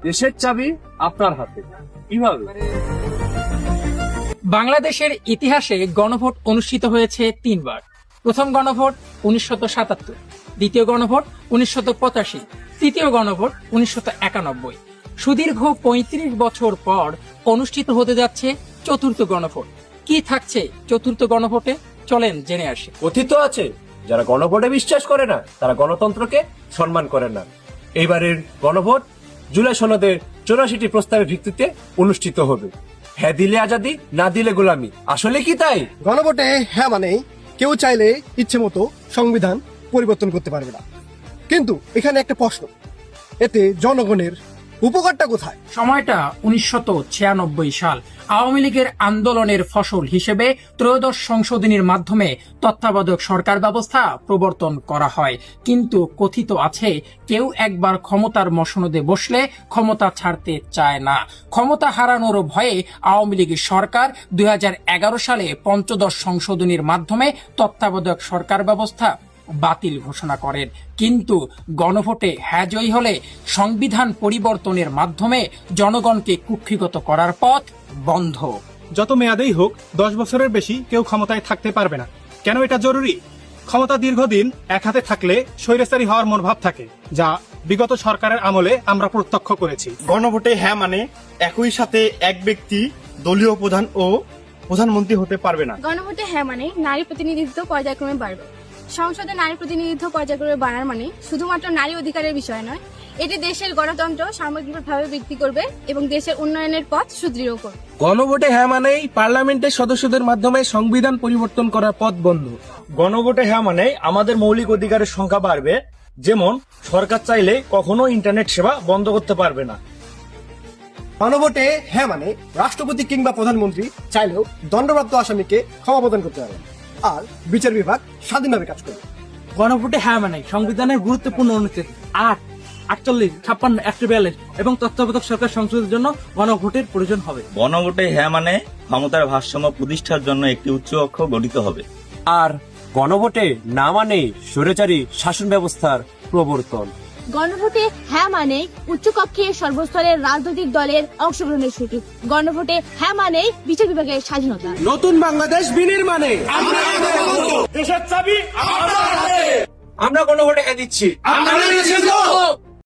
দেশের চাবি আপনার হাতে। কিভাবে? বাংলাদেশের ইতিহাসে গণভোট অনুষ্ঠিত হয়েছে 3 বার। প্রথম গণভোট 1977, দ্বিতীয় গণভোট 1985, তৃতীয় গণভোট 1991। সুদীর্ঘ 35 বছর পর অনুষ্ঠিত হতে যাচ্ছে চতুর্থ গণভোট। কি থাকছে চতুর্থ গণভোটে, চলেন জেনে আসি। কথিত আছে, যারা গণভোটে বিশ্বাস করে না তারা গণতন্ত্রকে সম্মান করে না। এবারের গণভোট জুলাই সনদের 84টি প্রস্তাবের ভিত্তিতে অনুষ্ঠিত হবে। হ্যাঁ দিলে আজাদি, না দিলে গোলামি। আসলে কি তাই? গণভোটে হ্যাঁ মানে কেউ চাইলে ইচ্ছে মতো সংবিধান পরিবর্তন করতে পারবে না, কিন্তু এখানে একটা প্রশ্ন, এতে জনগণের উপকারটা কোথায়? সময়টা 1996 সাল। আওয়ামী লীগের আন্দোলনের ফসল হিসেবে ত্রয়োদশ সংশোধনীর মাধ্যমে তত্ত্বাবধায়ক সরকার ব্যবস্থা প্রবর্তন করা হয়। কিন্তু কথিত আছে, কেউ একবার ক্ষমতার মসনদে বসলে ক্ষমতা ছাড়তে চায় না। ক্ষমতা হারানোর ভয়ে আওয়ামী লীগের সরকার 2011 সালে পঞ্চদশ সংশোধনীর মাধ্যমে তত্ত্বাবধায়ক সরকার ব্যবস্থা বাতিল ঘোষণা করেন। কিন্তু গণভোটে হ্যাঁ জয়ী হলে সংবিধান পরিবর্তনের মাধ্যমে জনগণকে কুক্ষিগত করার পথ বন্ধ। যত মেয়াদেই হোক 10 বছরের বেশি কেউ ক্ষমতায় থাকতে পারবে না। কেন এটা জরুরি? ক্ষমতা দীর্ঘদিন এক হাতে থাকলে স্বৈরাচারী হওয়ার মনোভাব থাকে, যা বিগত সরকারের আমলে আমরা প্রত্যক্ষ করেছি। গণভোটে হ্যাঁ মানে একই সাথে এক ব্যক্তি দলীয় প্রধান ও প্রধানমন্ত্রী হতে পারবে না। গণভোটে হ্যাঁ মানে নারী প্রতিনিধিত্ব পর্যায়ক্রমে বাড়বে। সংসদে নারী প্রতিনিধিত্ব পর্যায়ক্রমে বাড়ার মানে শুধুমাত্র নারী অধিকারের বিষয় নয়, এটি দেশের গণতন্ত্র সামগ্রিকভাবে বৃদ্ধি করবে এবং দেশের উন্নয়নের পথ সুদৃঢ় করবে। গণভোটে হ্যাঁ মানেই পার্লামেন্টের সদস্যদের মাধ্যমে সংবিধান পরিবর্তন করার পথ বন্ধ। গণভোটে হ্যাঁ মানে আমাদের মৌলিক অধিকারের সংখ্যা বাড়বে, যেমন সরকার চাইলে কখনো ইন্টারনেট সেবা বন্ধ করতে পারবে না। গণভোটে হ্যাঁ মানে রাষ্ট্রপতি কিংবা প্রধানমন্ত্রী চাইলেও দণ্ডপ্রাপ্ত আসামিকে ক্ষমা প্রদান করতে পারবে, আর বিচার বিভাগ স্বাধীনভাবে কাজ করবে। গণভোটে হ্যাঁ মানে সংবিধানের গুরুত্বপূর্ণ অনুচ্ছেদ 8, 48, 56, 142 এবং তত্ত্বাবধায়ক সরকার সংসদের জন্য গণভোটের প্রয়োজন হবে। গণভোটে হ্যাঁ মানে ক্ষমতার ভারসাম্য প্রতিষ্ঠার জন্য একটি উচ্চ কক্ষ গঠিত হবে। আর গণভোটে না মানে স্বৈরাচারী শাসন ব্যবস্থার প্রবর্তন। গণভোটে হ্যাঁ মানে উচ্চকক্ষে সর্বস্তরের রাজনৈতিক দলের অংশগ্রহণের সুযোগ। গণভোটে হ্যাঁ মানে বিচার বিভাগের স্বাধীনতা। নতুন বাংলাদেশ বিনির্মাণে দেশের চাবি আমরা গণভোটে হ্যাঁ দিচ্ছি।